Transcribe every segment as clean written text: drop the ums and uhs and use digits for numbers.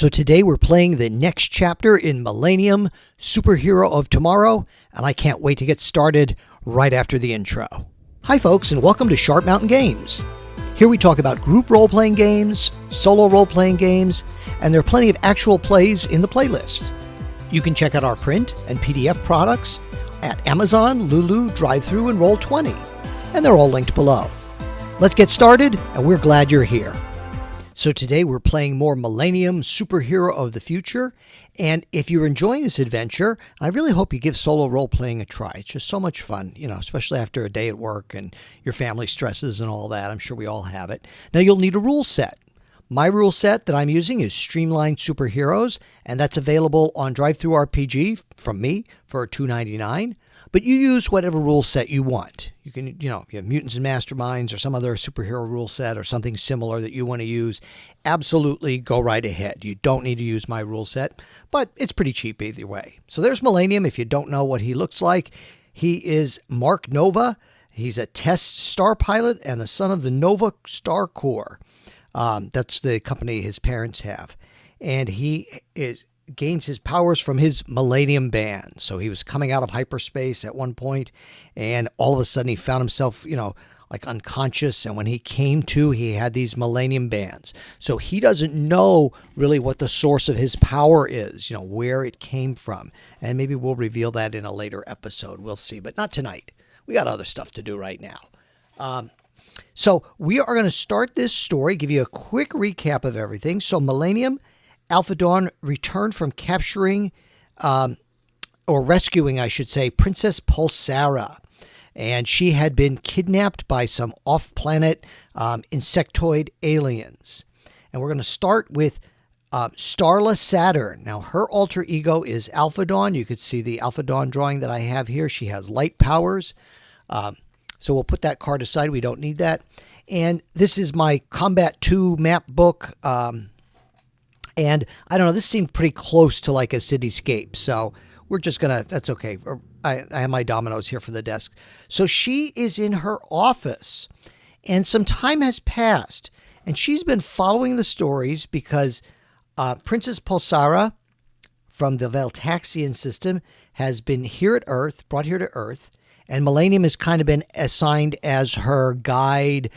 So today we're playing the next chapter in Millenium, Superhero of Tomorrow, and I can't wait to get started right after the intro. Hi folks, and welcome to Sharp Mountain Games. Here we talk about group role-playing games, solo role-playing games, and there are plenty of actual plays in the playlist. You can check out our print and PDF products at Amazon, Lulu, Drive-Thru, and Roll20, and they're all linked below. Let's get started, and we're glad you're here. So today we're playing more Millenium, Superhero of the Future, and if you're enjoying this adventure, I really hope you give solo role-playing a try. It's just so much fun, especially after a day at work and your family stresses and all that. I'm sure we all have it. Now you'll need a rule set. My rule set that I'm using is Streamlined Superheroes, and that's available on Drive-Thru RPG from me for $2.99. But you use whatever rule set you want. You can, if you have Mutants and Masterminds or some other superhero rule set or something similar that you want to use, absolutely go right ahead. You don't need to use my rule set, but it's pretty cheap either way. So there's Millenium. If you don't know what he looks like, he is Mark Nova. He's a test star pilot and the son of the Nova Star Corps. That's the company his parents have. And he gains his powers from his Millenium band. So he was coming out of hyperspace at one point, and all of a sudden he found himself, like unconscious. And when he came to, he had these Millenium bands. So he doesn't know really what the source of his power is, where it came from. And maybe we'll reveal that in a later episode. We'll see, but not tonight. We got other stuff to do right now. So we are going to start this story, give you a quick recap of everything. So Millenium, Alpha Dawn returned from capturing, or rescuing, I should say, Princess Pulsara. And she had been kidnapped by some off-planet insectoid aliens. And we're going to start with Starla Saturn. Now, her alter ego is Alpha Dawn. You could see the Alpha Dawn drawing that I have here. She has light powers. So we'll put that card aside. We don't need that. And this is my Combat 2 map book. And I don't know, this seemed pretty close to like a cityscape. So we're just going to, that's okay. I have my dominoes here for the desk. So she is in her office and some time has passed. And she's been following the stories because Princess Pulsara from the Veltaxian system has been here at Earth, brought here to Earth. And Millenium has kind of been assigned as her guide,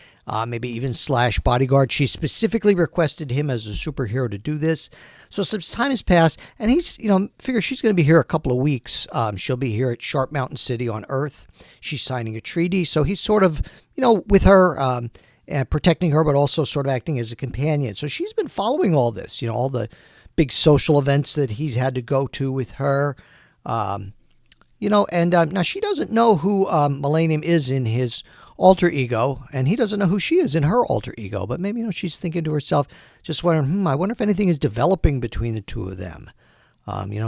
maybe even / bodyguard. She specifically requested him as a superhero to do this. So some time has passed, and he's, figure she's going to be here a couple of weeks. She'll be here at Sharp Mountain City on Earth. She's signing a treaty. So he's sort of, with her and protecting her, but also sort of acting as a companion. So she's been following all this, all the big social events that he's had to go to with her. And now she doesn't know who Millenium is in his alter ego, and he doesn't know who she is in her alter ego. But maybe, she's thinking to herself, just wondering, I wonder if anything is developing between the two of them.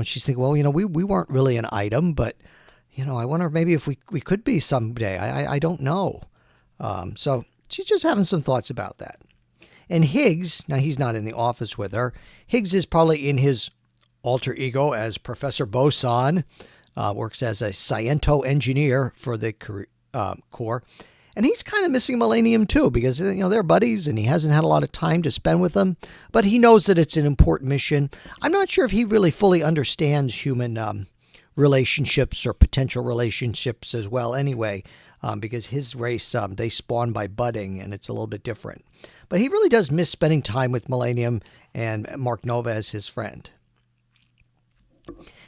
She's thinking, well, we weren't really an item, but, I wonder maybe if we could be someday. I don't know. So she's just having some thoughts about that. And Higgs, now he's not in the office with her. Higgs is probably in his alter ego as Professor Boson. Works as a Sciento engineer for the Corps. And he's kind of missing Millenium too because, they're buddies and he hasn't had a lot of time to spend with them. But he knows that it's an important mission. I'm not sure if he really fully understands human relationships or potential relationships as well anyway, because his race, they spawn by budding and it's a little bit different. But he really does miss spending time with Millenium and Mark Nova as his friend.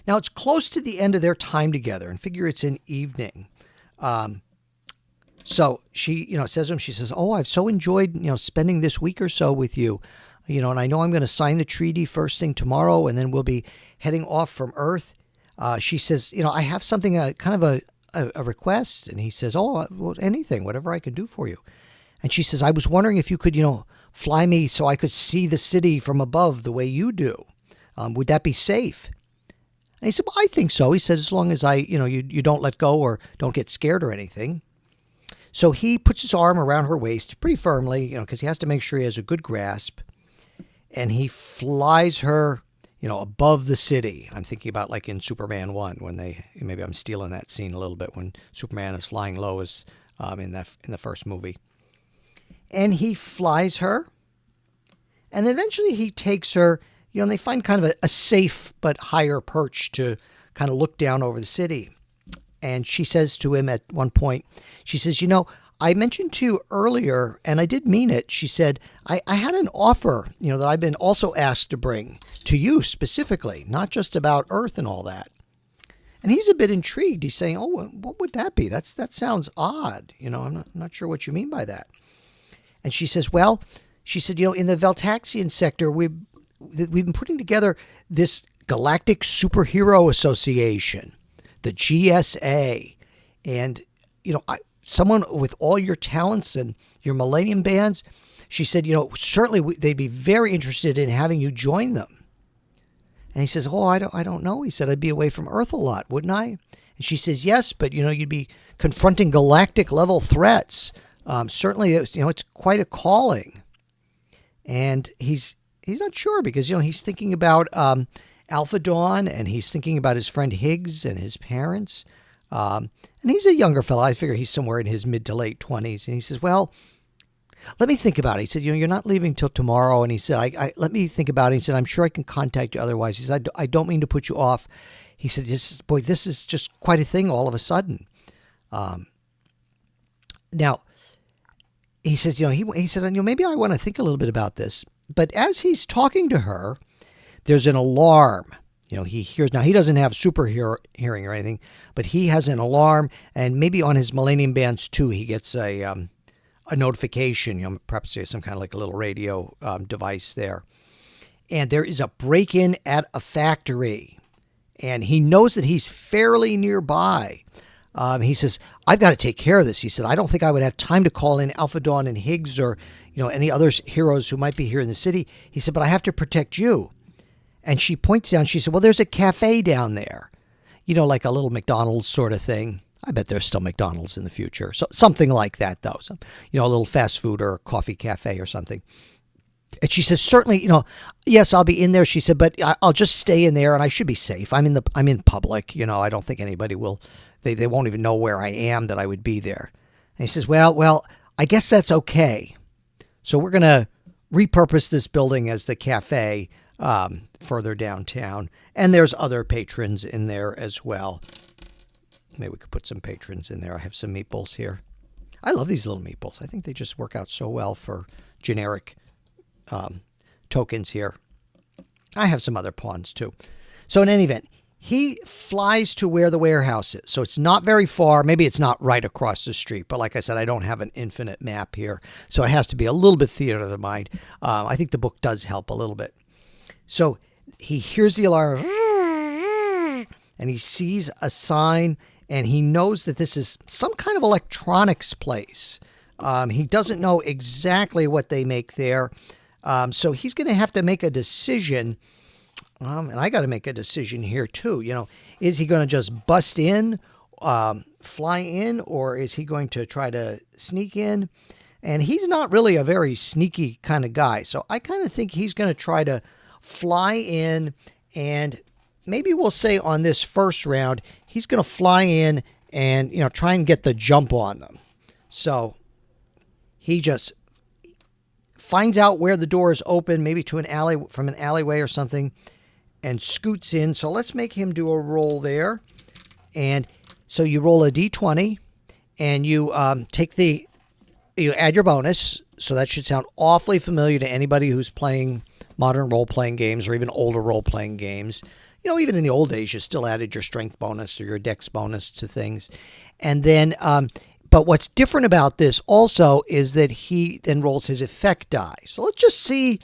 Now, it's close to the end of their time together, and figure it's an evening. So she, says to him, she says, I've so enjoyed, spending this week or so with you, and I know I'm going to sign the treaty first thing tomorrow, and then we'll be heading off from Earth. She says, I have something, kind of a request. And he says, well, anything, whatever I can do for you. And she says, I was wondering if you could, fly me so I could see the city from above the way you do. Would that be safe? And he said, well, I think so. He said, as long as you don't let go or don't get scared or anything. So he puts his arm around her waist pretty firmly, because he has to make sure he has a good grasp. And he flies her, above the city. I'm thinking about like in Superman 1 when maybe I'm stealing that scene a little bit when Superman is flying low as in the first movie. And he flies her. And eventually he takes her and they find kind of a safe but higher perch to kind of look down over the city. And she says to him at one point, she says, I mentioned to you earlier, and I did mean it. She said, I had an offer, that I've been also asked to bring to you specifically, not just about Earth and all that. And he's a bit intrigued. He's saying, oh, what would that be? That sounds odd. I'm not sure what you mean by that. And she says, well, she said, in the Veltaxian sector, we've been putting together this Galactic Superhero Association, the GSA. And, someone with all your talents and your Millenium bands, she said, certainly they'd be very interested in having you join them. And he says, oh, I don't know. He said, I'd be away from Earth a lot, wouldn't I? And she says, yes, but, you'd be confronting galactic level threats. Certainly, it's quite a calling. And he's not sure because, he's thinking about Alpha Dawn, and he's thinking about his friend Higgs and his parents. And he's a younger fellow. I figure he's somewhere in his mid to late 20s. And he says, well, let me think about it. He said, you're not leaving till tomorrow. And he said, I let me think about it. He said, I'm sure I can contact you otherwise. He said, I don't mean to put you off. He said, this is just quite a thing all of a sudden. Now, he says, he said, maybe I want to think a little bit about this. But as he's talking to her, there's an alarm. He hears, now he doesn't have superhero hearing or anything, but he has an alarm, and maybe on his Millenium bands too, he gets a notification, perhaps there's some kind of like a little radio device there. And there is a break-in at a factory, and he knows that he's fairly nearby. He says, I've got to take care of this. He said, I don't think I would have time to call in Alpha Dawn and Higgs or, any other heroes who might be here in the city. He said, but I have to protect you. And she points down, she said, well, there's a cafe down there, like a little McDonald's sort of thing. I bet there's still McDonald's in the future. So something like that, though. So, a little fast food or coffee cafe or something. And she says, certainly, yes, I'll be in there. She said, but I'll just stay in there and I should be safe. I'm in public. I don't think anybody will, they won't even know where I am, that I would be there. And he says, well, I guess that's okay. So we're going to repurpose this building as the cafe further downtown. And there's other patrons in there as well. Maybe we could put some patrons in there. I have some meatballs here. I love these little meatballs. I think they just work out so well for generic tokens here. I have some other pawns too. So in any event, he flies to where the warehouse is. So it's not very far. Maybe it's not right across the street. But like I said, I don't have an infinite map here. So it has to be a little bit theater of the mind. I think the book does help a little bit. So he hears the alarm and he sees a sign and he knows that this is some kind of electronics place. He doesn't know exactly what they make there. So he's going to have to make a decision. And I got to make a decision here too. Is he going to just bust in, fly in, or is he going to try to sneak in? And he's not really a very sneaky kind of guy. So I kind of think he's going to try to fly in, and maybe we'll say on this first round, he's going to fly in and, try and get the jump on them. So he just finds out where the door is open, maybe to from an alleyway or something, and scoots in. So let's make him do a roll there. And so you roll a d20 and you you add your bonus. So that should sound awfully familiar to anybody who's playing modern role-playing games or even older role-playing games. Even in the old days, you still added your strength bonus or your dex bonus to things. And then, but what's different about this also is that he then rolls his effect die. So let's just see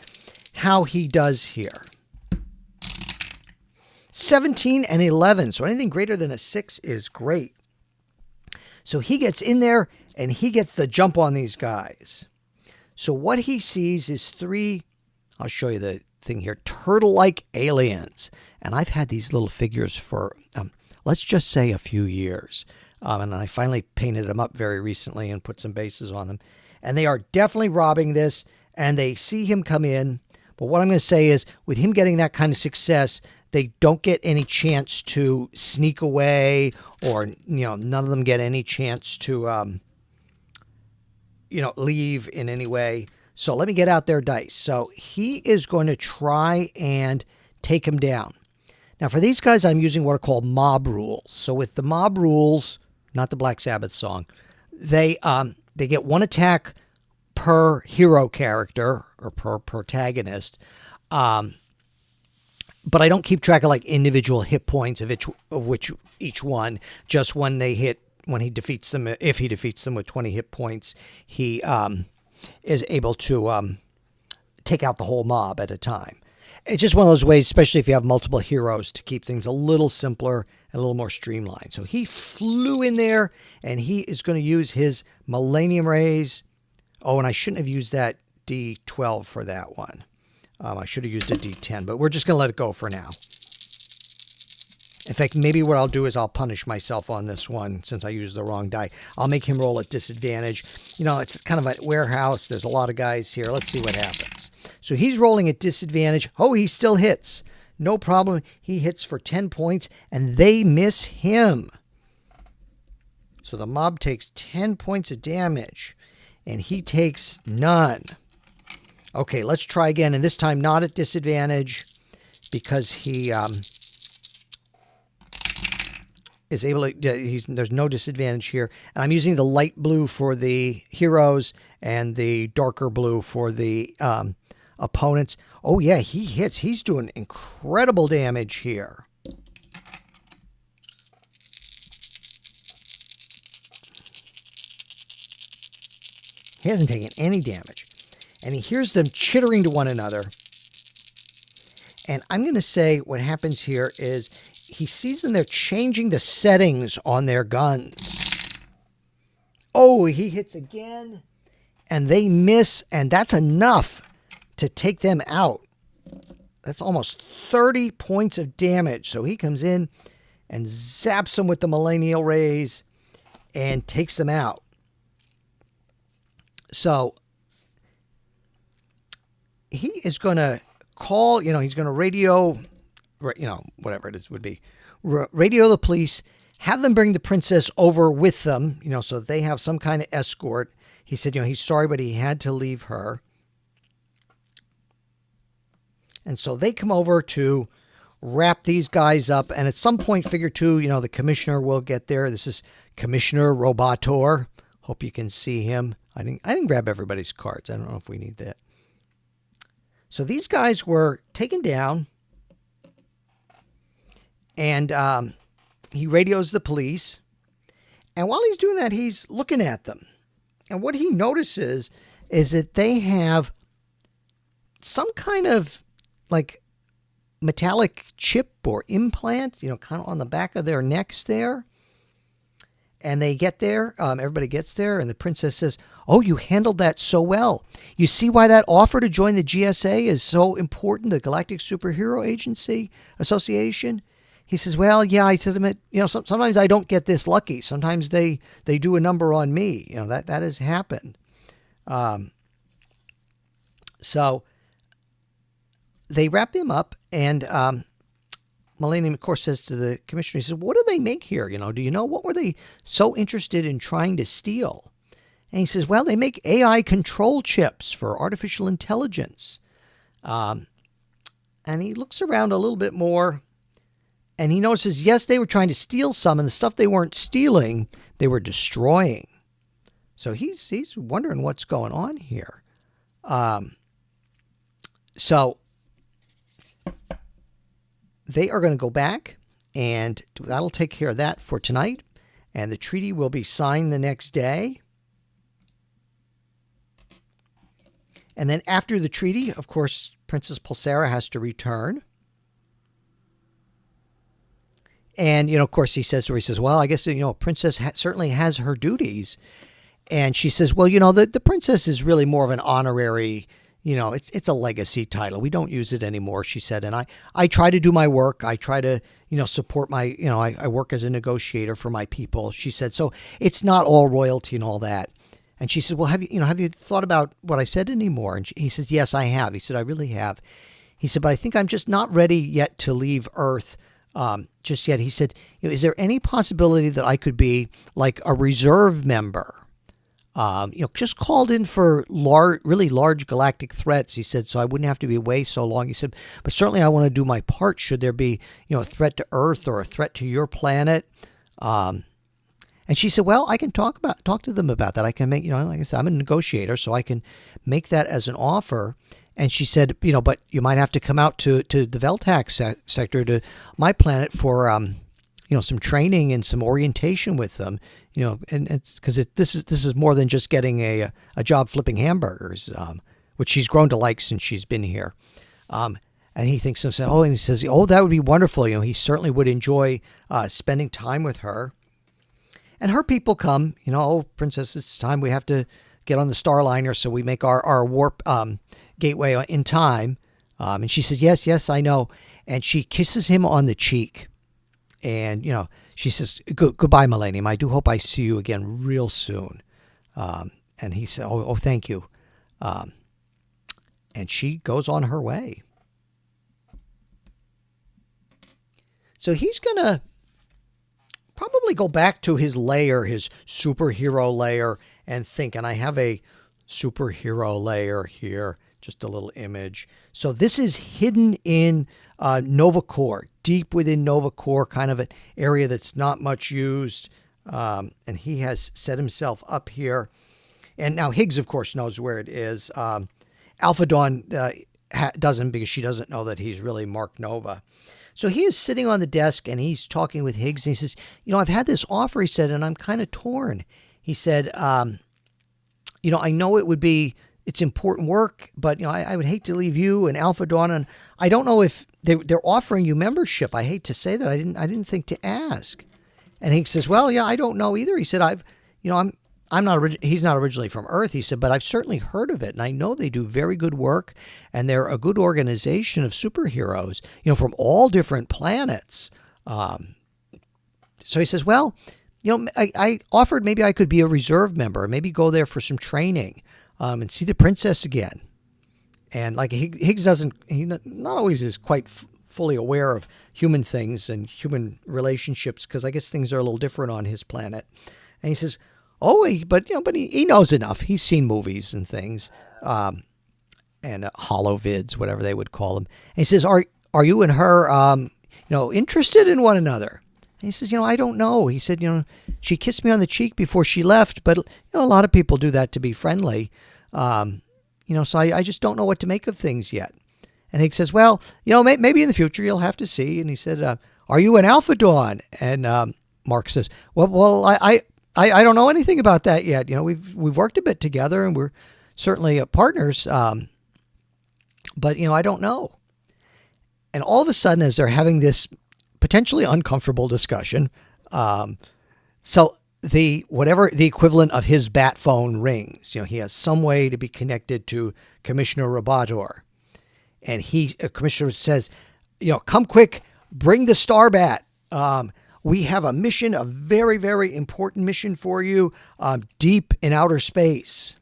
how he does here. 17 and 11. So anything greater than a 6 is great. So he gets in there and he gets the jump on these guys. So what he sees is 3, I'll show you the thing here, turtle-like aliens. And I've had these little figures for, let's just say a few years. And I finally painted them up very recently and put some bases on them. And they are definitely robbing this, and they see him come in. But what I'm going to say is, with him getting that kind of success, they don't get any chance to sneak away, or, none of them get any chance to, leave in any way. So let me get out their dice. So he is going to try and take him down. Now for these guys, I'm using what are called mob rules. So with the mob rules, not the Black Sabbath song, they get one attack per hero character or per protagonist. But I don't keep track of like individual hit points of which each one. Just when he defeats them, if he defeats them with 20 hit points, he is able to take out the whole mob at a time. It's just one of those ways, especially if you have multiple heroes, to keep things a little simpler and a little more streamlined. So he flew in there, and he is going to use his Millenium Rays. Oh, and I shouldn't have used that D12 for that one. I should have used a D10, but we're just going to let it go for now. In fact, maybe what I'll do is I'll punish myself on this one since I used the wrong die. I'll make him roll at disadvantage. You know, it's kind of a warehouse. There's a lot of guys here. Let's see what happens. So he's rolling at disadvantage. Oh, he still hits. No problem. He hits for 10 points, and they miss him. So the mob takes 10 points of damage, and he takes none. Okay, let's try again, and this time not at disadvantage because he is able to, there's no disadvantage here. And I'm using the light blue for the heroes and the darker blue for the opponents. Oh yeah, he hits. He's doing incredible damage here. He hasn't taken any damage. And he hears them chittering to one another. And I'm going to say what happens here is he sees them, they're changing the settings on their guns. Oh, he hits again. And they miss. And that's enough to take them out. That's almost 30 points of damage. So he comes in and zaps them with the Millenium Rays and takes them out. So he is going to call, he's going to radio, whatever it is would be, radio the police, have them bring the princess over with them, so they have some kind of escort. He said, he's sorry, but he had to leave her. And so they come over to wrap these guys up. And at some point, figure two, the commissioner will get there. This is Commissioner Robotor. Hope you can see him. I didn't grab everybody's cards. I don't know if we need that. So these guys were taken down. And he radios the police. And while he's doing that, he's looking at them. And what he notices is that they have some kind of like metallic chip or implant, kind of on the back of their necks there. And they get there, everybody gets there, and the princess says, "Oh, you handled that so well. You see why that offer to join the GSA is so important, the Galactic Superhero Agency Association?" He says, "Well, yeah," I said to him, sometimes I don't get this lucky. Sometimes they do a number on me. That has happened. So they wrap him up, and Millenium, of course, says to the commissioner, he says, "What do they make here? Do you know what were they so interested in trying to steal?" And he says, "Well, they make AI control chips for artificial intelligence." And he looks around a little bit more, and he notices, yes, they were trying to steal some, and the stuff they weren't stealing, they were destroying. So he's wondering what's going on here. So they are going to go back, and that'll take care of that for tonight. And the treaty will be signed the next day. And then after the treaty, of course, Princess Pulsara has to return. And, of course, he says to her, "Well, I guess, Princess certainly has her duties." And she says, "Well, the princess is really more of an honorary, it's a legacy title. We don't use it anymore," she said. "And I try to do my work. I try to, support my, I work as a negotiator for my people," she said. "So it's not all royalty and all that." And she said, "Well, have you thought about what I said anymore?" And he says, "Yes, I have." He said, "I really have." He said, "But I think I'm just not ready yet to leave Earth just yet." He said, "Is there any possibility that I could be like a reserve member Just called in for really large galactic threats. He said, so I wouldn't have to be away so long. He said, but certainly I want to do my part should there be, a threat to Earth or a threat to your planet. And she said, well, I can talk to them about that. I can make, like I said, I'm a negotiator, so I can make that as an offer. And she said, but you might have to come out to the Veltac sector, to my planet for, some training and some orientation with them, and it's because this is more than just getting a job flipping hamburgers, which she's grown to like since she's been here. And he thinks to himself, and he says, that would be wonderful. He certainly would enjoy spending time with her. And her people come, Princess, it's time we have to get on the Starliner, so we make our warp gateway in time. And she says, yes, I know. And she kisses him on the cheek. And, she says, goodbye, Millenium. I do hope I see you again real soon. And he said, oh, thank you. And she goes on her way. So he's going to probably go back to his lair, his superhero lair, and think. And I have a superhero lair here, just a little image. So this is hidden in Nova Core, deep within Nova Core, kind of an area that's not much used. And he has set himself up here. And now Higgs, of course, knows where it is. Alpha Dawn doesn't, because she doesn't know that he's really Mark Nova. So he is sitting on the desk and he's talking with Higgs. And he says, I've had this offer, he said, and I'm kind of torn. He said, I know it's important work, but, I would hate to leave you and Alpha Dawn. And I don't know if they're offering you membership. I hate to say that. I didn't think to ask. And Higgs says, well, yeah, I don't know either. He said, he's not originally from Earth. He said, but I've certainly heard of it. And I know they do very good work. And they're a good organization of superheroes, from all different planets. So he says, well, I offered maybe I could be a reserve member, maybe go there for some training, and see the princess again. And like Higgs he not always is quite fully aware of human things and human relationships, because I guess things are a little different on his planet. And he says, but he knows enough. He's seen movies and things, and holovids, whatever they would call them. And he says, are you and her, interested in one another? And he says, I don't know. He said, she kissed me on the cheek before she left, but a lot of people do that to be friendly. So I just don't know what to make of things yet. And Higgs says, well, maybe in the future you'll have to see. And he said, are you an Alpha Dawn? And Mark says, well, I don't know anything about that yet. We've worked a bit together and we're certainly partners. But I don't know. And all of a sudden, as they're having this potentially uncomfortable discussion, so the equivalent of his bat phone rings. He has some way to be connected to Commissioner Robotor. And Commissioner says, come quick, bring the Starbat. We have a mission, a very, very important mission for you, deep in outer space.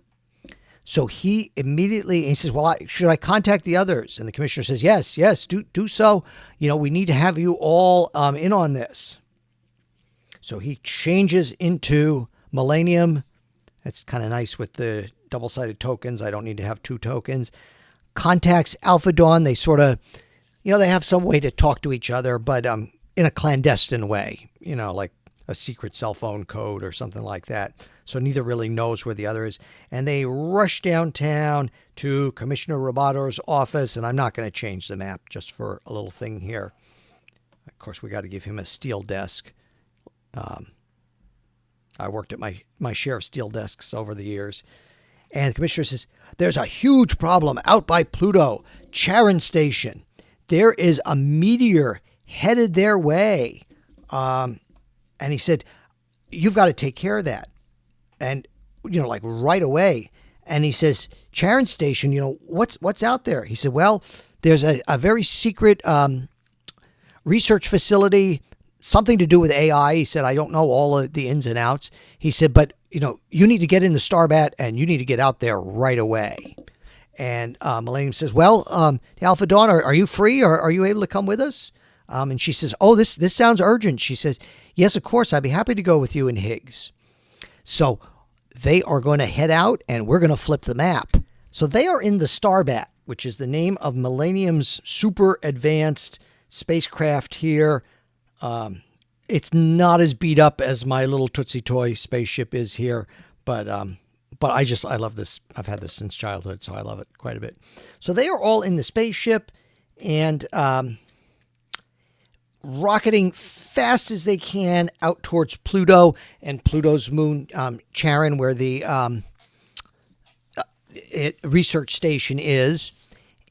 So he says, well, should I contact the others? And the commissioner says, yes, do so. We need to have you all in on this. So he changes into Millenium. That's kind of nice with the double-sided tokens. I don't need to have two tokens. Contacts Alpha Dawn. They sort of, they have some way to talk to each other, but in a clandestine way, like a secret cell phone code or something like that. So neither really knows where the other is. And they rush downtown to Commissioner Robotor's office. And I'm not going to change the map just for a little thing here. Of course, we got to give him a steel desk. I worked at my share of steel desks over the years. And the commissioner says, there's a huge problem out by Pluto, Charon Station. There is a meteor headed their way. And he said, you've got to take care of that. And, like right away. And he says, Charon Station, what's out there? He said, well, there's a very secret research facility, something to do with AI. He said, I don't know all of the ins and outs. He said, but, you need to get in the Starbat and you need to get out there right away. And Millenium says, well, Alpha Dawn, are you free or are you able to come with us? And she says, oh, this sounds urgent. She says, yes, of course, I'd be happy to go with you and Higgs. So they are going to head out and we're going to flip the map. So they are in the Starbat, which is the name of Millenium's super advanced spacecraft here. It's not as beat up as my little Tootsie Toy spaceship is here, but I love this. I've had this since childhood, so I love it quite a bit. So they are all in the spaceship and rocketing fast as they can out towards Pluto and Pluto's moon, Charon, where the research station is.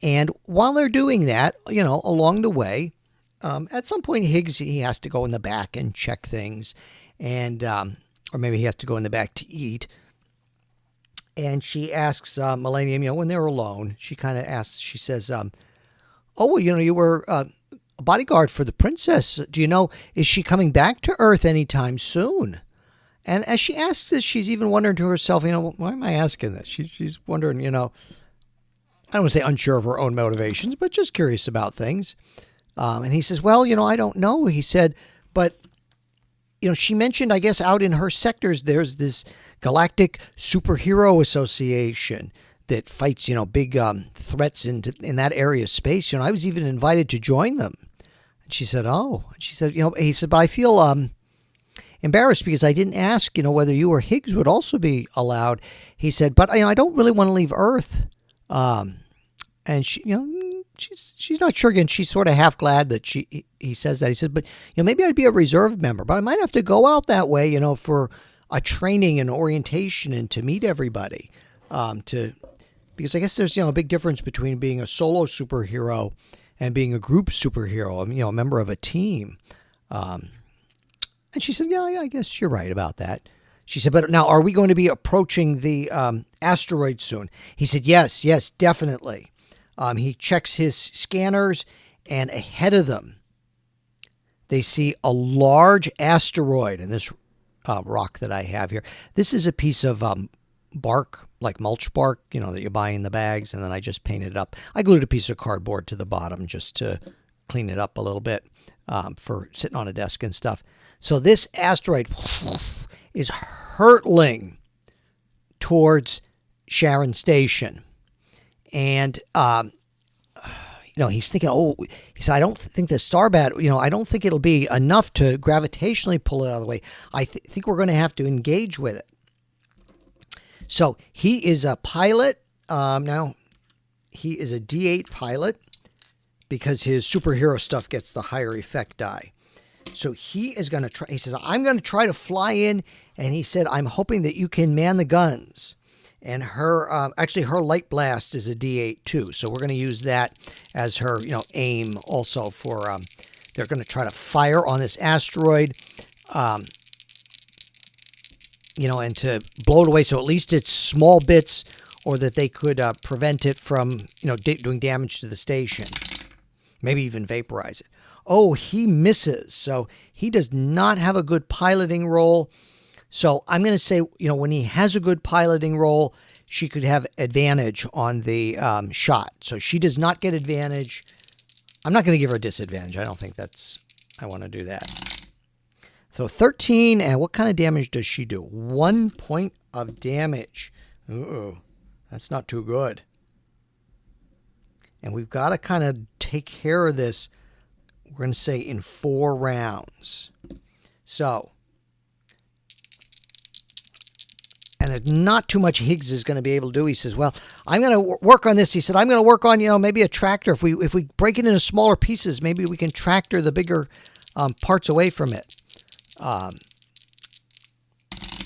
And while they're doing that, along the way, at some point Higgs, he has to go in the back and check things, and or maybe he has to go in the back to eat. And she asks Millenium, when they're alone, she kind of asks, she says, oh, well, you were a bodyguard for the princess. Do you know, is she coming back to Earth anytime soon? And as she asks this, she's even wondering to herself, why am I asking this? She's wondering, I don't want to say unsure of her own motivations, but just curious about things. And he says, well, I don't know. He said, but, she mentioned, I guess, out in her sectors, there's this Galactic Superhero Association that fights, big threats in that area of space. I was even invited to join them. And she said, oh. And she said, he said, but I feel embarrassed because I didn't ask, whether you or Higgs would also be allowed. He said, but I don't really want to leave Earth. And she, she's not sure again. She's sort of half glad that he says that. He said, but maybe I'd be a reserve member, but I might have to go out that way, for a training and orientation and to meet everybody. Because I guess there's a big difference between being a solo superhero and being a group superhero. A member of a team. And she said, yeah, I guess you're right about that. She said, but now are we going to be approaching the asteroid soon? He said, yes, definitely. He checks his scanners, and ahead of them, they see a large asteroid in this rock that I have here. This is a piece of bark, like mulch bark, that you buy in the bags, and then I just painted it up. I glued a piece of cardboard to the bottom just to clean it up a little bit for sitting on a desk and stuff. So this asteroid is hurtling towards Charon Station. And, he's thinking, he said, I don't think the Starbat, I don't think it'll be enough to gravitationally pull it out of the way. I think we're going to have to engage with it. So he is a pilot. Now, he is a D8 pilot because his superhero stuff gets the higher effect die. So he is going to try. He says, I'm going to try to fly in. And he said, I'm hoping that you can man the guns. And her light blast is a D8 too. So we're going to use that as her, aim also for, they're going to try to fire on this asteroid, and to blow it away. So at least it's small bits, or that they could prevent it from, doing damage to the station. Maybe even vaporize it. Oh, he misses. So he does not have a good piloting role. So I'm going to say, when he has a good piloting role, she could have advantage on the shot. So she does not get advantage. I'm not going to give her a disadvantage. I don't think I want to do that. So 13, and what kind of damage does she do? 1 point of damage. Ooh, that's not too good. And we've got to kind of take care of this, we're going to say, in 4 rounds. So, and there's not too much Higgs is going to be able to do. He says, well, I'm going to work on this. He said, I'm going to work on, maybe a tractor. If we break it into smaller pieces, maybe we can tractor the bigger parts away from it.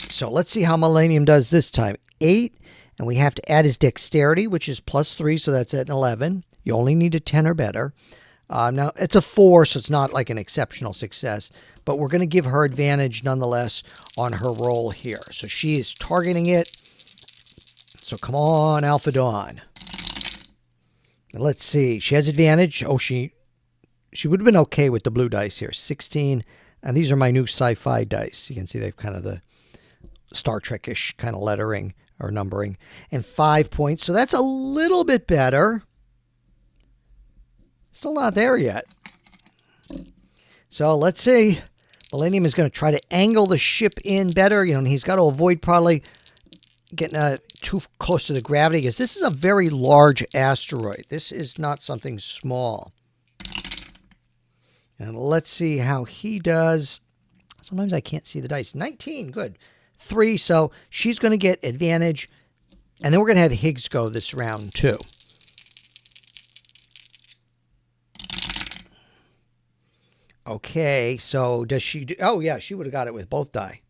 So let's see how Millenium does this time. 8, and we have to add his dexterity, which is +3, so that's at an 11. You only need a 10 or better. Now, it's a 4, so it's not like an exceptional success, but we're going to give her advantage nonetheless on her roll here. So she is targeting it. So come on, Alpha Dawn. And let's see. She has advantage. Oh, she would have been okay with the blue dice here. 16. And these are my new sci-fi dice. You can see they've kind of the Star Trek-ish kind of lettering or numbering. And 5 points. So that's a little bit better. Still not there yet. So let's see. Millenium is going to try to angle the ship in better. And he's got to avoid probably getting too close to the gravity, because this is a very large asteroid. This is not something small. And let's see how he does. Sometimes I can't see the dice. 19, good. 3, so she's going to get advantage. And then we're going to have Higgs go this round too. Okay, so does she do... Oh, yeah, she would have got it with both die.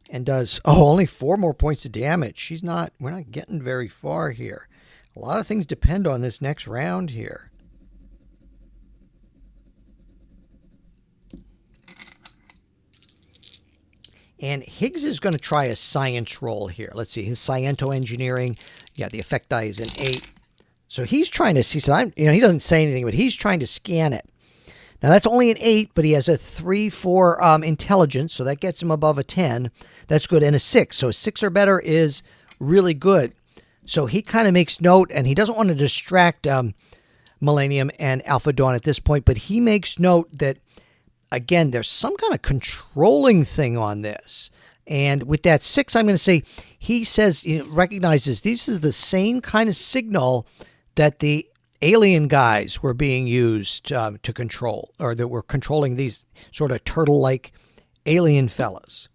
And does... Oh, only 4 more points of damage. She's not... We're not getting very far here. A lot of things depend on this next round here. And Higgs is going to try a science roll here. Let's see, his sciento-engineering. Yeah, the effect die is an 8. So he's trying to see... So he doesn't say anything, but he's trying to scan it. Now, that's only an 8, but he has a 3 for intelligence, so that gets him above a 10. That's good. And a 6. So a 6 or better is really good. So he kind of makes note, and he doesn't want to distract Millenium and Alpha Dawn at this point, but he makes note that, again, there's some kind of controlling thing on this. And with that 6, I'm going to say, he says, recognizes this is the same kind of signal that the alien guys were being used to control, or that were controlling these sort of turtle-like alien fellas.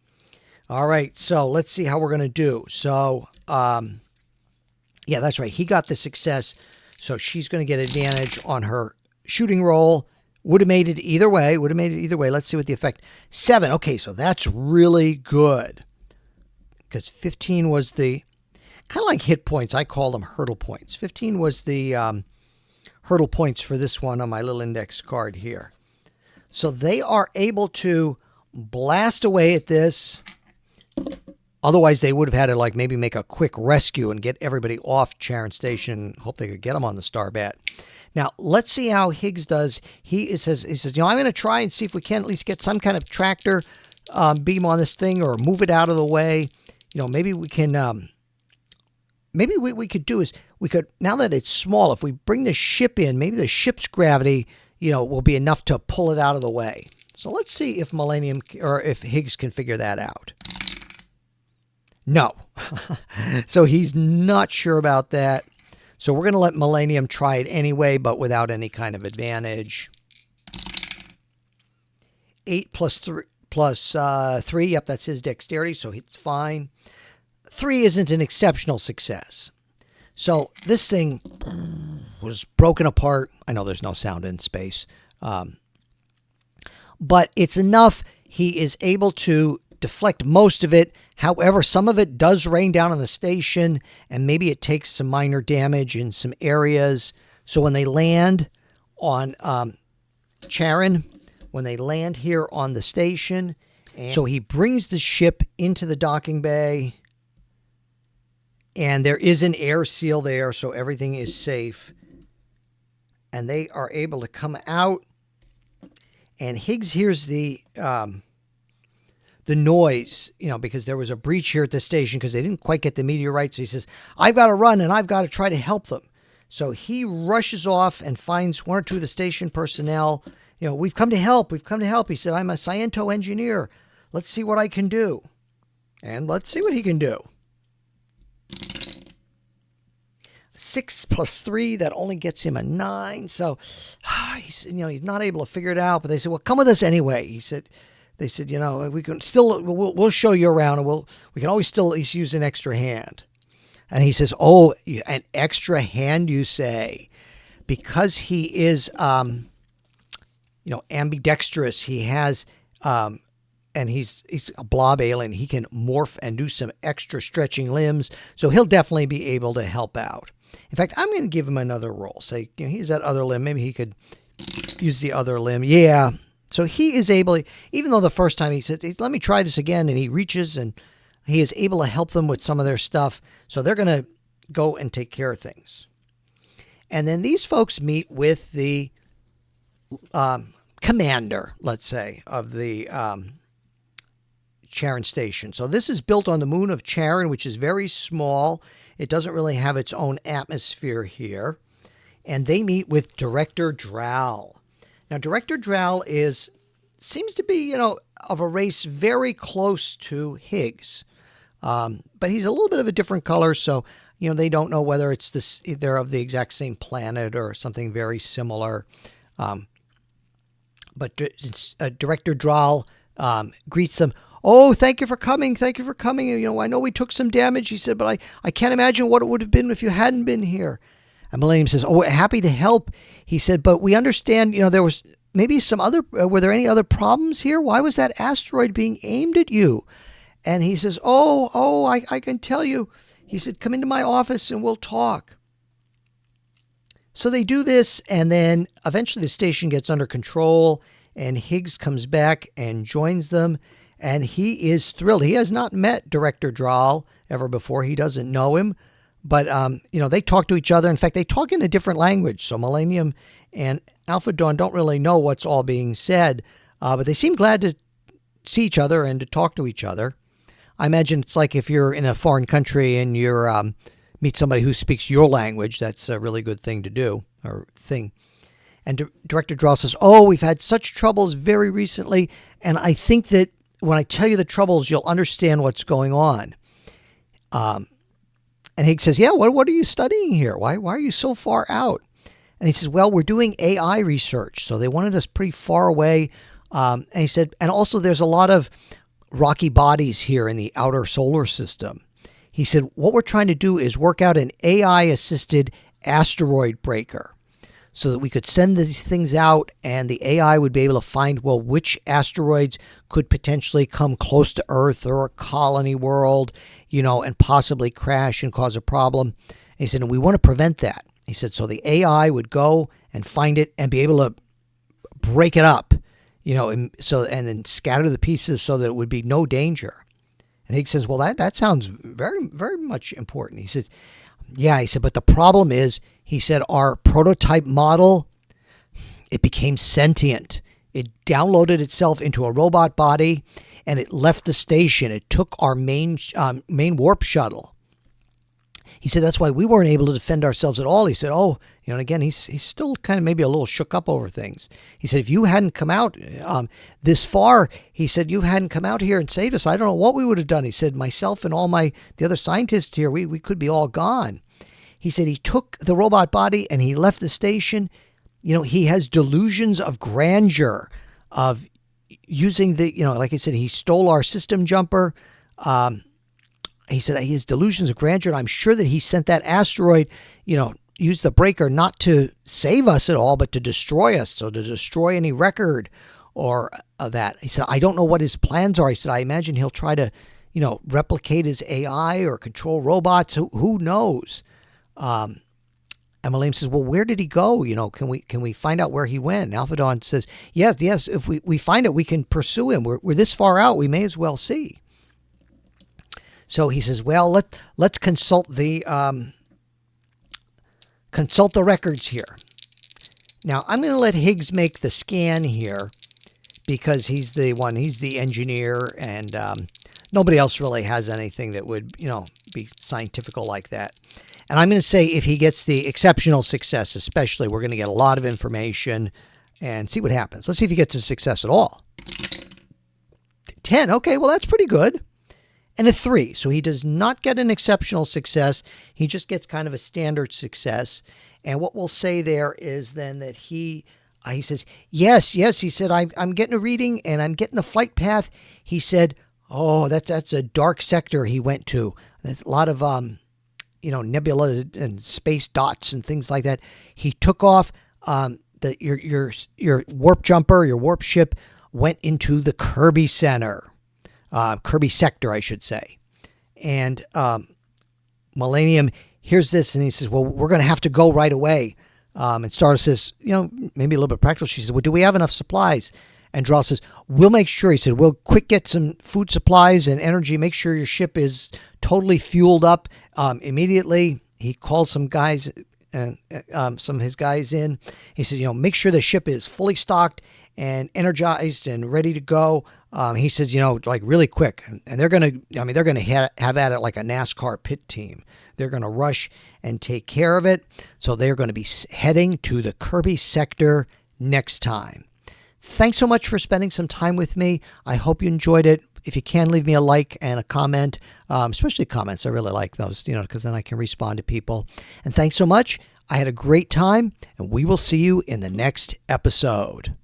All right, so let's see how we're going to do. So, yeah, that's right. He got the success, so she's going to get advantage on her shooting roll. Would have made it either way. Would have made it either way. Let's see what the effect. 7. Okay, so that's really good. Because 15 was the... Kind of like hit points. I call them hurdle points. 15 was the hurdle points for this one on my little index card here. So they are able to blast away at this. Otherwise, they would have had to like maybe make a quick rescue and get everybody off Charon Station. Hope they could get them on the Starbat. Now, let's see how Higgs does. He says, I'm going to try and see if we can at least get some kind of tractor beam on this thing or move it out of the way. Maybe we can... Maybe what we could do is we could, now that it's small, if we bring the ship in, maybe the ship's gravity, will be enough to pull it out of the way. So let's see if Millenium or if Higgs can figure that out. No. So he's not sure about that. So we're going to let Millenium try it anyway, but without any kind of advantage. 8 plus 3. Yep, that's his dexterity, so it's fine. 3 isn't an exceptional success. So this thing was broken apart. I know there's no sound in space. But it's enough. He is able to deflect most of it. However, some of it does rain down on the station, and maybe it takes some minor damage in some areas. So when they land on Charon, when they land here on the station, so he brings the ship into the docking bay. And there is an air seal there, so everything is safe. And they are able to come out. And Higgs hears the noise, because there was a breach here at the station because they didn't quite get the meteorite. So he says, I've got to run and I've got to try to help them. So he rushes off and finds 1 or 2 of the station personnel. We've come to help. We've come to help. He said, I'm a sciento engineer. Let's see what I can do. And let's see what he can do. 6 plus 3, that only gets him a 9. So he's not able to figure it out. But they said, well, come with us anyway. They said, we can still, we'll show you around, and we can always still at least use an extra hand. And he says, oh, an extra hand, you say? Because he is, ambidextrous. He has, and he's a blob alien. He can morph and do some extra stretching limbs. So he'll definitely be able to help out. In fact, I'm going to give him another roll. Say, he's that other limb. Maybe he could use the other limb. Yeah. So he is able, even though the first time he said, let me try this again. And he reaches and he is able to help them with some of their stuff. So they're going to go and take care of things. And then these folks meet with the commander, let's say, of the Charon Station. So this is built on the moon of Charon, which is very small. It doesn't really have its own atmosphere here. And they meet with Director Drow. Now, Director Drow seems to be, of a race very close to Higgs. But he's a little bit of a different color, so they don't know whether it's they're of the exact same planet or something very similar. But Director Drahl greets them. Oh, thank you for coming. Thank you for coming. I know we took some damage, he said, but I can't imagine what it would have been if you hadn't been here. And Millenium says, oh, happy to help. He said, but we understand, there was maybe some other, were there any other problems here? Why was that asteroid being aimed at you? And he says, I can tell you. He said, come into my office and we'll talk. So they do this, and then eventually the station gets under control, and Higgs comes back and joins them, and he is thrilled. He has not met Director Drahl ever before. He doesn't know him, but, they talk to each other. In fact, they talk in a different language, so Millenium and Alpha Dawn don't really know what's all being said, but they seem glad to see each other and to talk to each other. I imagine it's like if you're in a foreign country and you're meet somebody who speaks your language. That's a really good thing to do, or thing. And Director Drahl says, oh, we've had such troubles very recently, and I think that when I tell you the troubles, you'll understand what's going on. And Higgs says, yeah, what are you studying here? Why are you so far out? And he says, well, we're doing AI research, so they wanted us pretty far away. And he said, and also there's a lot of rocky bodies here in the outer solar system. He said, what we're trying to do is work out an AI-assisted asteroid breaker so that we could send these things out and the AI would be able to find, which asteroids could potentially come close to Earth or a colony world, and possibly crash and cause a problem. And he said, and we want to prevent that. He said, so the AI would go and find it and be able to break it up, and then scatter the pieces so that it would be no danger. And Higgs says, well, that sounds very, very much important. He said, yeah, he said, but the problem is, he said, our prototype model, it became sentient. It downloaded itself into a robot body and it left the station. It took our main warp shuttle. He said, that's why we weren't able to defend ourselves at all. He said, and again, he's still kind of maybe a little shook up over things. He said, if you hadn't come out this far, he said, you hadn't come out here and saved us, I don't know what we would have done. He said, myself and all the other scientists here, we could be all gone. He said, he took the robot body and he left the station. He has delusions of grandeur of using like I said, he stole our system jumper. He said he has delusions of grandeur, and I'm sure that he sent that asteroid, used the breaker not to save us at all, but to destroy us, so to destroy any record or that. He said, I don't know what his plans are. He said, I imagine he'll try to, replicate his AI or control robots. Who knows? And Millenium says, well, where did he go? Can we find out where he went? And Alpha Dawn says, yes, if we find it, we can pursue him. We're this far out, we may as well see. So he says, well, let's consult the records here. Now, I'm going to let Higgs make the scan here because he's the engineer, and nobody else really has anything that would, be scientifical like that. And I'm going to say if he gets the exceptional success, especially, we're going to get a lot of information and see what happens. Let's see if he gets a success at all. 10. Okay, well, that's pretty good. And a 3. So he does not get an exceptional success. He just gets kind of a standard success. And what we'll say there is then that he says, yes. He said, I'm getting a reading and I'm getting the flight path. He said, oh, that's a dark sector he went to. There's a lot of, nebula and space dots and things like that. He took off. Your warp jumper, your warp ship went into the Kirby Center. Kirby sector, I should say. And Millenium hears this and he says, well, we're going to have to go right away. And Star says, maybe a little bit practical. She says, well, do we have enough supplies? And Drahl says, we'll make sure. He said, we'll quick get some food supplies and energy. Make sure your ship is totally fueled up immediately. He calls some guys and some of his guys in. He said, make sure the ship is fully stocked and energized and ready to go. He says, like really quick, and they're going to have at it like a NASCAR pit team. They're going to rush and take care of it. So they're going to be heading to the Kirby sector next time. Thanks so much for spending some time with me. I hope you enjoyed it. If you can, leave me a like and a comment, especially comments. I really like those, because then I can respond to people. And thanks so much. I had a great time, and we will see you in the next episode.